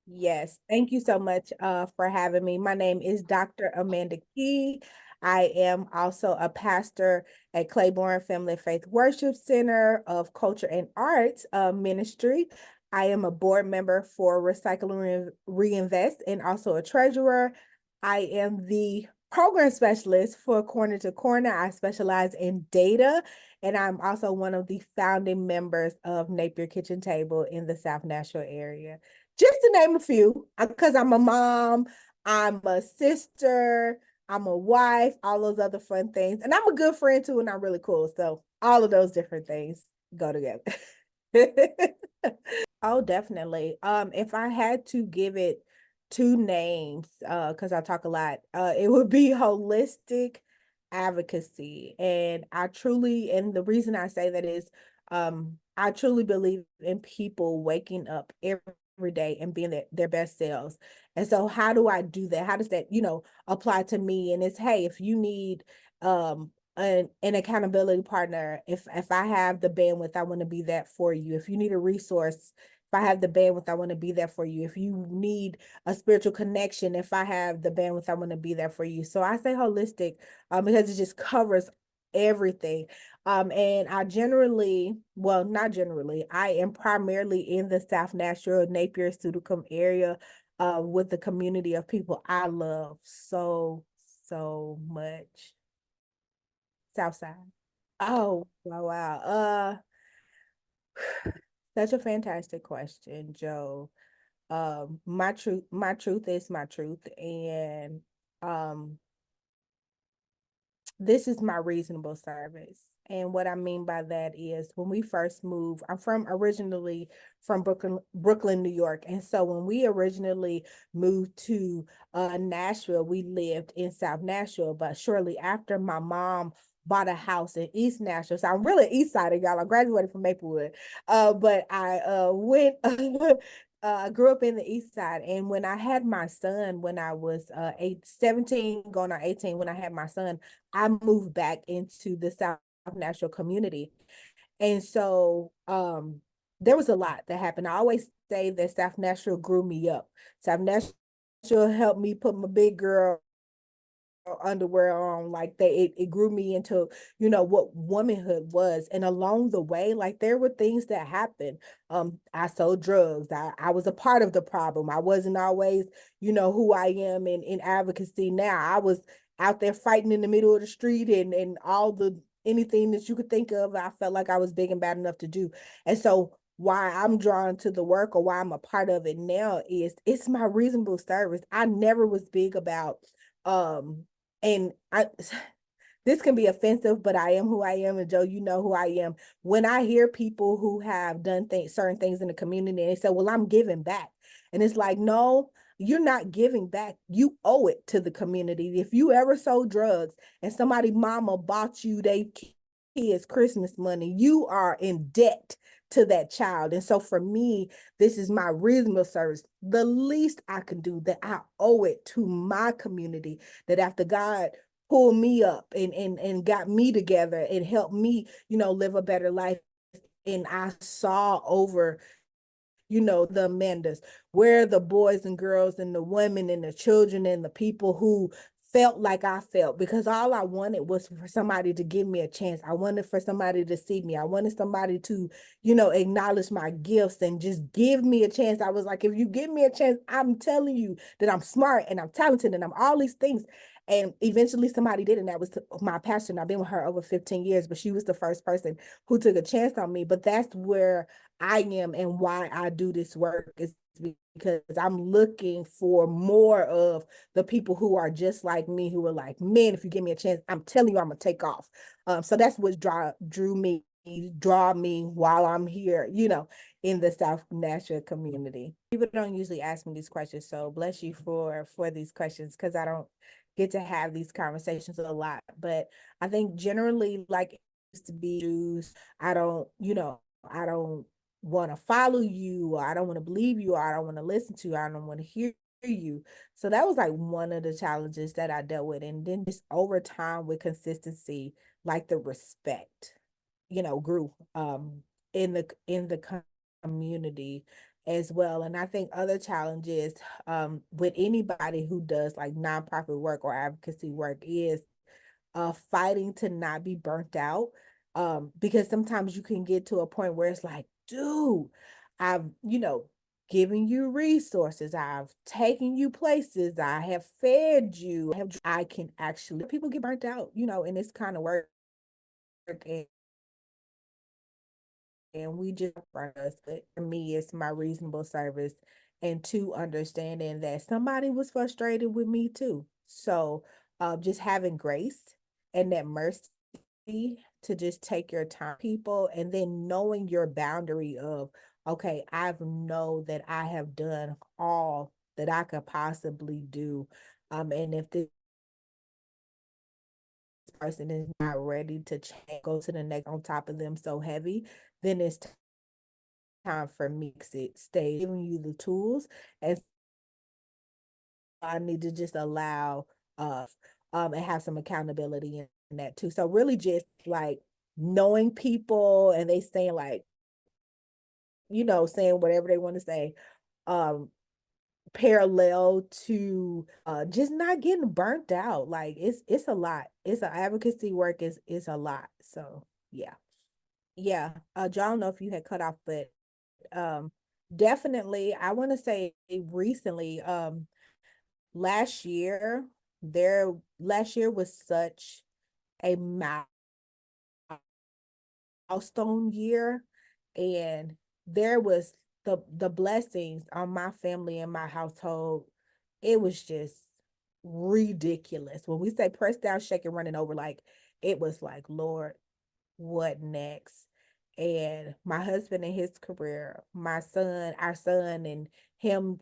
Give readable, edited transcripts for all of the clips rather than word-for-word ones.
Yes, thank you so much for having me. My name is Dr. Amanda Key. I am also a pastor at Claiborne Family Faith Worship Center of Culture and Arts Ministry. I am a board member for Recycle and Reinvest and also a treasurer. I am the program specialist for Corner to Corner. I specialize in data, and I'm also one of the founding members of Napier Kitchen Table in the South Nashville area, just to name a few, because I'm a mom, I'm a sister, I'm a wife, all those other fun things. And I'm a good friend too, and I'm really cool. So all of those different things go together. Oh, definitely. If I had to give it two names, because I talk a lot, it would be holistic advocacy. And the reason I say that is, I truly believe in people waking up every day and being their best selves. And so how do I do that? How does that, apply to me? And it's, hey, if you need, an accountability partner, if I have the bandwidth, I want to be that for you. If you need a resource, if I have the bandwidth, I want to be there for you. If you need a spiritual connection, if I have the bandwidth, I want to be there for you. So I say holistic, because it just covers everything. And I generally, well, not generally, I am primarily in the South Nashville, Napier, Suitcomb area, with the community of people I love so much. Southside. Oh, wow, wow. Such a fantastic question, Joe. My truth is my truth, and um this is my reasonable service. And what I mean by that is when we first moved, I'm from originally from Brooklyn, New York. And so when we originally moved to Nashville, we lived in South Nashville. But shortly after, my mom bought a house in East Nashville. So I'm really East Side of y'all. I graduated from Maplewood. But I went grew up in the East Side. And when I had my son, when I was 17, going on 18, when I had my son, I moved back into the South Nashville community. And so there was a lot that happened. I always say that South Nashville grew me up. South Nashville helped me put my big girl underwear on. Like it grew me into what womanhood was. And along the way, like there were things that happened. I sold drugs. I was a part of the problem. I wasn't always who I am in advocacy now. I was out there fighting in the middle of the street, and all the anything that you could think of, I felt like I was big and bad enough to do. And so why I'm drawn to the work, or why I'm a part of it now, is it's my reasonable service. I never was big about um and I this can be offensive, but I am who I am, and Joe, you know who I am. When I hear people who have done certain things in the community, and they say, "Well, I'm giving back," and it's like, no, you're not giving back. You owe it to the community. If you ever sold drugs and somebody mama bought you they kids Christmas money, you are in debt to that child. And so for me, this is my reasonable service. The least I can do, that I owe it to my community, that after God pulled me up and got me together and helped me, live a better life. And I saw over, the Amandas, where the boys and girls and the women and the children and the people who felt like I felt, because all I wanted was for somebody to give me a chance. I wanted for somebody to see me. I wanted somebody to, acknowledge my gifts and just give me a chance. I was like, if you give me a chance, I'm telling you that I'm smart and I'm talented and I'm all these things. And eventually somebody did, and that was my pastor. And I've been with her over 15 years, but she was the first person who took a chance on me. But that's where I am and why I do this work, is because I'm looking for more of the people who are just like me, who are like, man, if you give me a chance, I'm telling you, I'm gonna take off. So that's what draw me while I'm here, in the South Nashville community. People don't usually ask me these questions, so bless you for these questions, because I don't get to have these conversations a lot. But I think generally, like, it used to be Jews, I don't, I don't want to follow you, or I don't want to believe you, or I don't want to listen to you, I don't want to hear you. So that was like one of the challenges that I dealt with. And then just over time with consistency, like the respect, grew in the community. as well. And I think other challenges with anybody who does like nonprofit work or advocacy work is fighting to not be burnt out. Because sometimes you can get to a point where it's like, dude, I've, given you resources, I've taken you places, I have fed you, I can actually, people get burnt out, in this kind of work. And, we just but for me, it's my reasonable service. And two, understanding that somebody was frustrated with me too. So just having grace and that mercy to just take your time, people, and then knowing your boundary of, okay, I know that I have done all that I could possibly do. And if this person is not ready to change, go to the next on top of them so heavy, then it's time for me to exit, stay giving you the tools. And I need to just allow and have some accountability in that too. So really just like knowing people and they saying like, saying whatever they want to say, um, parallel to just not getting burnt out. Like it's a lot. It's a advocacy work is a lot. So yeah. Yeah. John, I don't know if you had cut off, but um definitely I want to say recently, last year, last year was such a milestone year, and there was the blessings on my family and my household. It was just ridiculous. When we say press down, shake and running over, like it was like, Lord, what next? And my husband and his career, my son, our son, and him,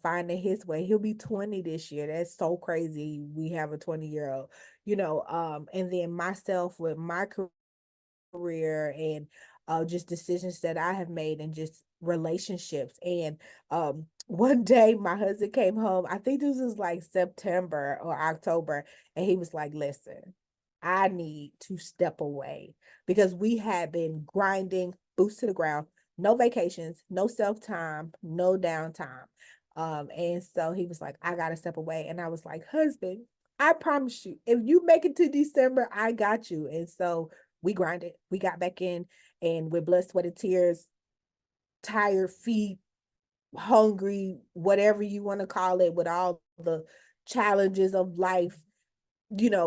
finding his way. He'll be 20 this year. That's so crazy. We have a 20-year-old, and then myself with my career and just decisions that I have made and just relationships. And one day my husband came home, I think this was like September or October, and he was like, listen, I need to step away because we had been grinding boots to the ground, no vacations, no self-time, no downtime. And so he was like, I gotta step away. And I was like, husband, I promise you, if you make it to December, I got you. And so we grinded, we got back in, and with blood, sweat, and tears, tired feet, hungry, whatever you want to call it, with all the challenges of life,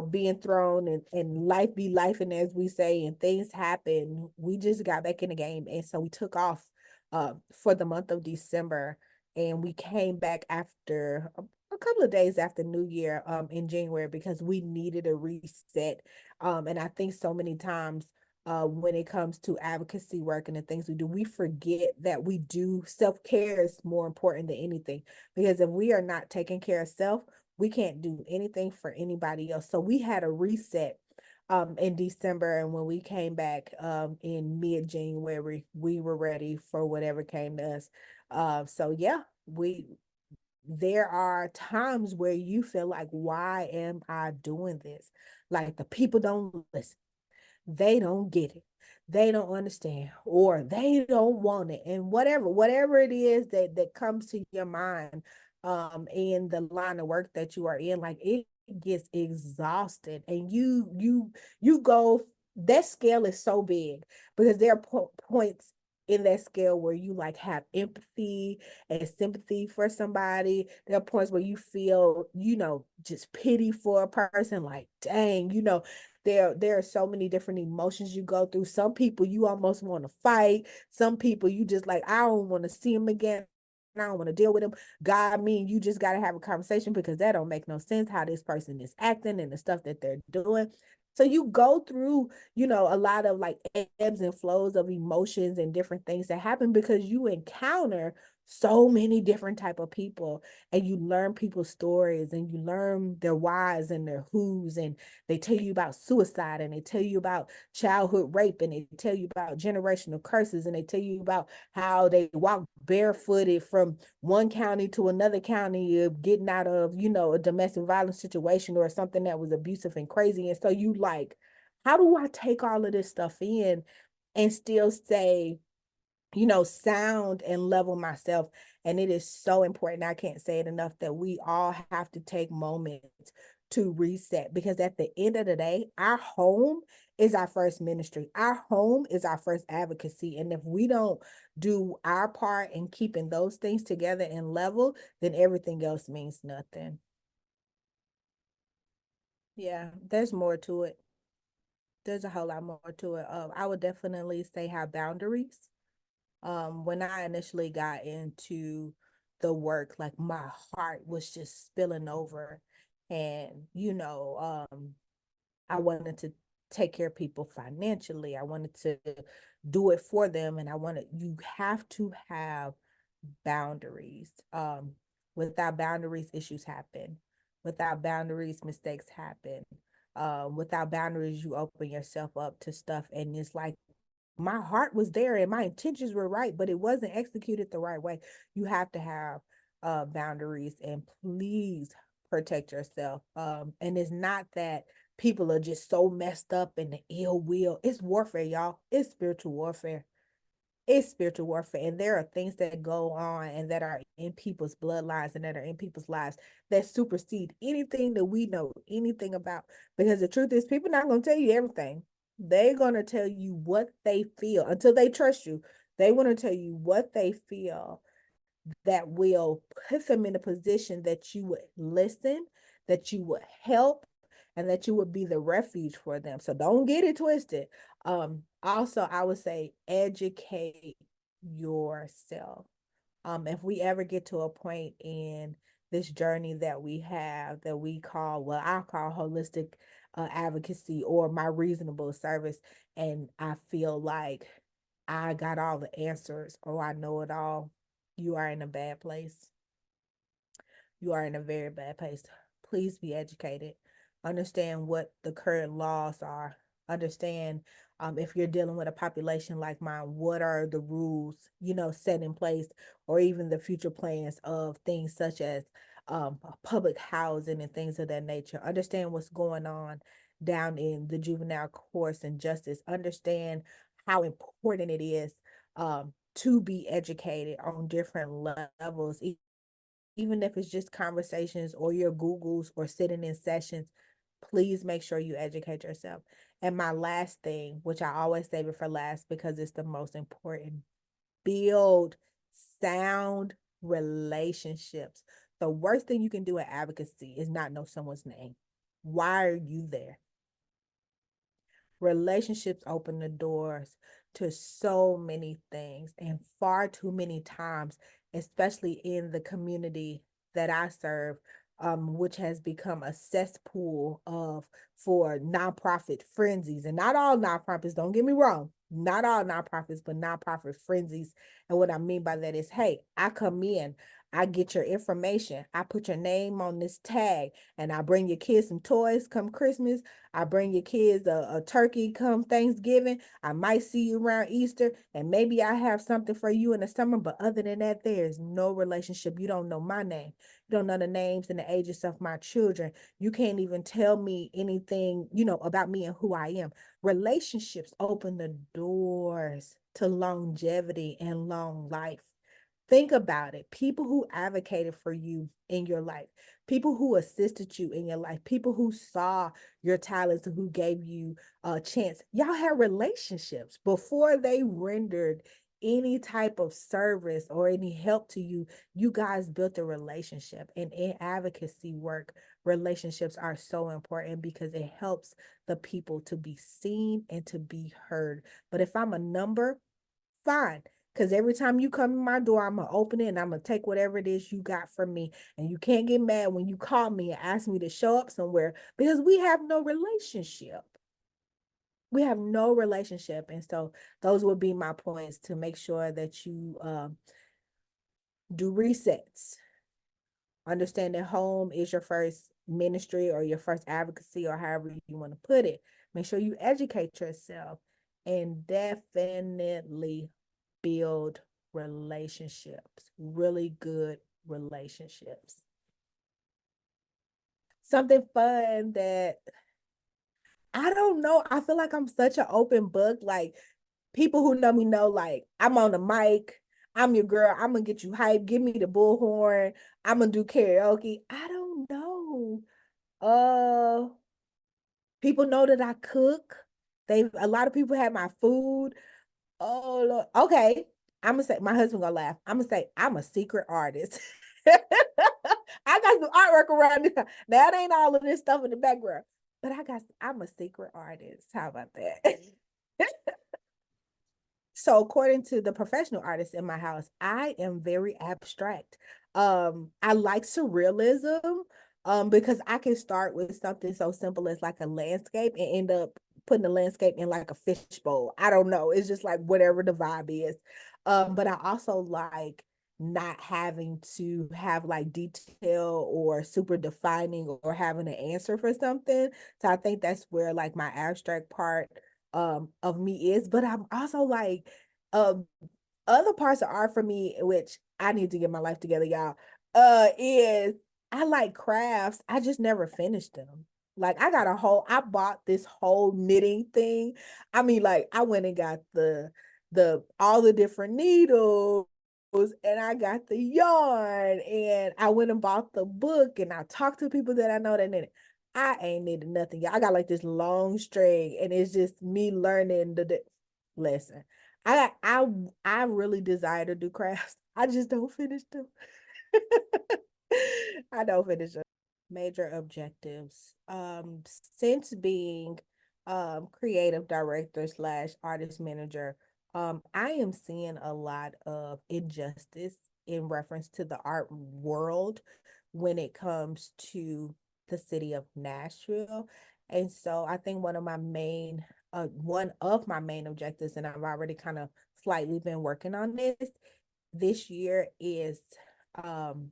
being thrown, and life be life. And as we say, and things happen, we just got back in the game. And so we took off for the month of December, and we came back after a couple of days after New Year in January because we needed a reset. And I think so many times when it comes to advocacy work and the things we do, we forget that we do self-care is more important than anything. Because if we are not taking care of self, we can't do anything for anybody else. So we had a reset in December, and when we came back in mid-January, we were ready for whatever came to us. So yeah, we there are times where you feel like, why am I doing this? Like the people don't listen, they don't get it, they don't understand, or they don't want it. And whatever it is that comes to your mind in the line of work that you are in, like it gets exhausted. And you go, that scale is so big because there are points in that scale where you like have empathy and sympathy for somebody. There are points where you feel, just pity for a person, like dang, there are so many different emotions you go through. Some people you almost want to fight. Some people you just like, I don't want to see them again. I don't want to deal with them. God, mean, you just got to have a conversation because that don't make no sense how this person is acting and the stuff that they're doing. So you go through, a lot of like ebbs and flows of emotions and different things that happen because you encounter so many different type of people, and you learn people's stories, and you learn their whys and their whos, and they tell you about suicide, and they tell you about childhood rape, and they tell you about generational curses, and they tell you about how they walk barefooted from one county to another county of getting out of, a domestic violence situation or something that was abusive and crazy. And so you like, how do I take all of this stuff in and still say, sound and level myself. And it is so important. I can't say it enough that we all have to take moments to reset, because at the end of the day, our home is our first ministry. Our home is our first advocacy. And if we don't do our part in keeping those things together and level, then everything else means nothing. Yeah, there's more to it. There's a whole lot more to it. I would definitely say have boundaries. When I initially got into the work, like my heart was just spilling over. And, I wanted to take care of people financially. I wanted to do it for them. And you have to have boundaries. Without boundaries, issues happen. Without boundaries, mistakes happen. Without boundaries, you open yourself up to stuff. And it's like, my heart was there and my intentions were right, but it wasn't executed the right way. You have to have boundaries, and please protect yourself. And it's not that people are just so messed up in the ill will. It's warfare, y'all. It's spiritual warfare. It's spiritual warfare. And there are things that go on and that are in people's bloodlines and that are in people's lives that supersede anything that we know anything about. Because the truth is, people not going to tell you everything. They're going to tell you what they feel until they trust you. They want to tell you what they feel that will put them in a position that you would listen, that you would help, and that you would be the refuge for them. So don't get it twisted. Also, I would say educate yourself. If we ever get to a point in this journey that we have that we call, well, I call holistic advocacy or my reasonable service, and I feel like I got all the answers or I know it all, you are in a bad place. You are in a very bad place. Please be educated. Understand what the current laws are. Understand, if you're dealing with a population like mine, what are the rules, set in place, or even the future plans of things such as public housing and things of that nature. Understand what's going on down in the juvenile courts and justice. Understand how important it is to be educated on different levels, even if it's just conversations or your Googles or sitting in sessions. Please make sure you educate yourself. And my last thing, which I always save it for last because it's the most important, build sound relationships. The worst thing you can do in advocacy is not know someone's name. Why are you there? Relationships open the doors to so many things, and far too many times, especially in the community that I serve, which has become a cesspool of for nonprofit frenzies. And not all nonprofits, don't get me wrong, not all nonprofits, but nonprofit frenzies. And what I mean by that is, hey, I come in, I get your information, I put your name on this tag, and I bring your kids some toys come Christmas. I bring your kids a turkey come Thanksgiving. I might see you around Easter, and maybe I have something for you in the summer. But other than that, there is no relationship. You don't know my name. You don't know the names and the ages of my children. You can't even tell me anything, about me and who I am. Relationships open the doors to longevity and long life. Think about it. People who advocated for you in your life, people who assisted you in your life, people who saw your talents and who gave you a chance. Y'all had relationships before they rendered any type of service or any help to you. You guys built a relationship. And in advocacy work, relationships are so important because it helps the people to be seen and to be heard. But if I'm a number, fine. Because every time you come in my door, I'm going to open it and I'm going to take whatever it is you got from me. And you can't get mad when you call me and ask me to show up somewhere because we have no relationship. We have no relationship. And so those would be my points to make sure that you do resets. Understand that home is your first ministry or your first advocacy or however you want to put it. Make sure you educate yourself and definitely build relationships, really good relationships. Something fun that I don't know. I feel like I'm such an open book. Like, people who know me know like I'm on the mic. I'm your girl. I'm gonna get you hype. Give me the bullhorn. I'm gonna do karaoke. I don't know. People know that I cook. They a lot of people have my food. Oh Lord. Okay. I'm gonna say my husband gonna laugh. I'm gonna say I'm a secret artist. I got some artwork around here. That ain't all of this stuff in the background. But I'm a secret artist. How about that? So according to the professional artists in my house, I am very abstract. I like surrealism because I can start with something so simple as like a landscape and end up putting the landscape in like a fishbowl. I don't know. It's just like whatever the vibe is. But I also like not having to have like detail or super defining or having an answer for something. So I think that's where like my abstract part of me is, but I'm also like um other parts of art for me, which I need to get my life together, y'all, is I like crafts. I just never finished them. Like I bought this whole knitting thing. I mean, like I went and got the all the different needles and I got the yarn and I went and bought the book and I talked to people that I know that knit it. I ain't knitted nothing. I got like this long string and it's just me learning the lesson. I I I really desire to do crafts. I just don't finish them. I don't finish them. Major objectives. Since being creative director slash artist manager, I am seeing a lot of injustice in reference to the art world when it comes to the city of Nashville. And so I think one of my main objectives, and I've already kind of slightly been working on this year is um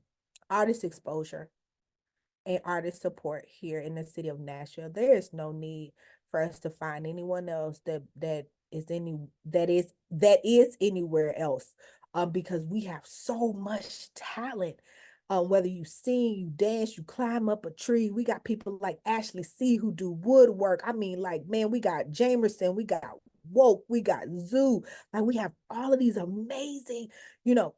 artist exposure and artist support here in the city of Nashville. There is no need for us to find anyone else that is anywhere else. Because we have so much talent. Whether you sing, you dance, you climb up a tree. We got people like Ashley C who do woodwork. I mean, like, man, we got Jamerson, we got Woke, we got Zoo. Like we have all of these amazing,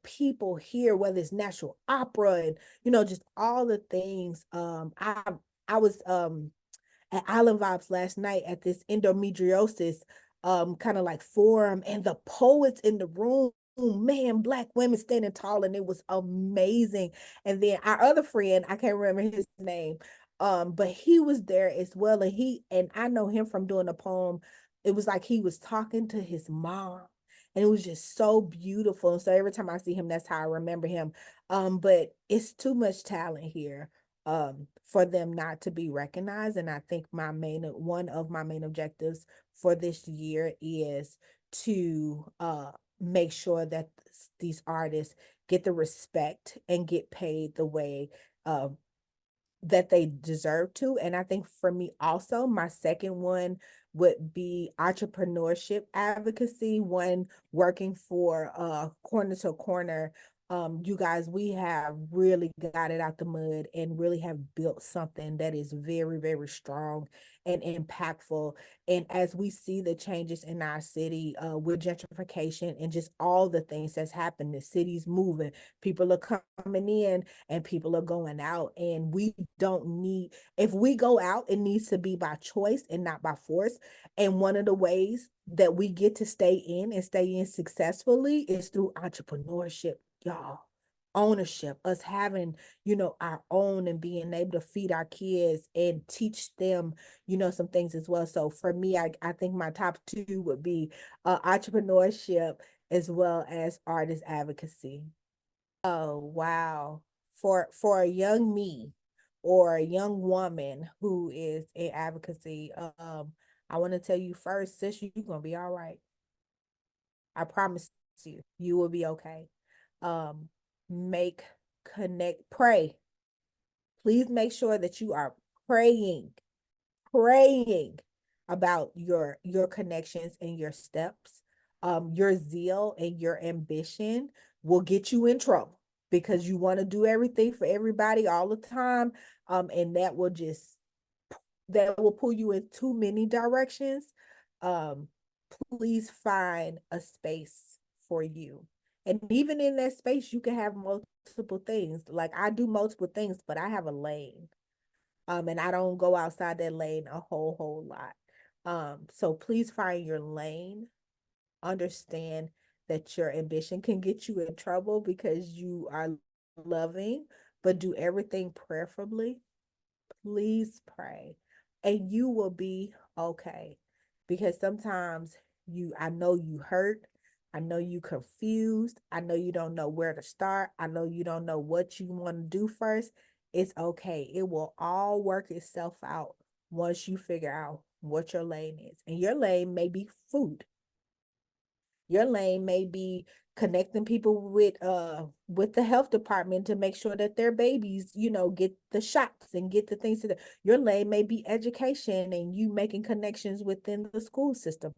people here, whether it's natural opera and just all the things. I was at Island Vibes last night at this endometriosis kind of like forum, and the poets in the room, man, Black women standing tall, and it was amazing. And then our other friend, I can't remember his name, but he was there as well, and I know him from doing a poem. It was like he was talking to his mom. And it was just so beautiful. And so every time I see him, that's how I remember him. But it's too much talent here for them not to be recognized. And I think one of my main objectives for this year is to make sure that these artists get the respect and get paid the way that they deserve to. And I think for me also, my second one would be entrepreneurship advocacy, one working for Corner to Corner. You guys, we have really got it out the mud and really have built something that is very, very strong and impactful. And as we see the changes in our city with gentrification and just all the things that's happened, the city's moving, people are coming in and people are going out, and we don't need if we go out, it needs to be by choice and not by force. And one of the ways that we get to stay in and stay in successfully is through entrepreneurship, y'all. Ownership, us having our own and being able to feed our kids and teach them some things as well. So for me, I think my top two would be entrepreneurship as well as artist advocacy. Oh, wow. For a young me or a young woman who is in advocacy, I want to tell you first, sis, you're gonna be all right. I promise you, you will be okay. Um, make pray. Please make sure that you are praying praying about your connections and your steps. Your zeal and your ambition will get you in trouble because you want to do everything for everybody all the time. And that will pull you in too many directions. Um, please find a space for you. And even in that space, you can have multiple things. Like I do multiple things, but I have a lane. And I don't go outside that lane a whole lot. So please find your lane. Understand that your ambition can get you in trouble because you are loving, but do everything prayerfully. Please pray, and you will be okay. Because sometimes I know you hurt. I know you confused. I know you don't know where to start. I know you don't know what you want to do first. It's okay. It will all work itself out once you figure out what your lane is. And your lane may be food. Your lane may be connecting people with the health department to make sure that their babies, get the shots and get the things to your lane may be education and you making connections within the school system.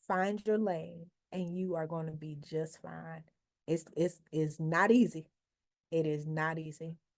Find your lane and you are going to be just fine. It's not easy. It is not easy.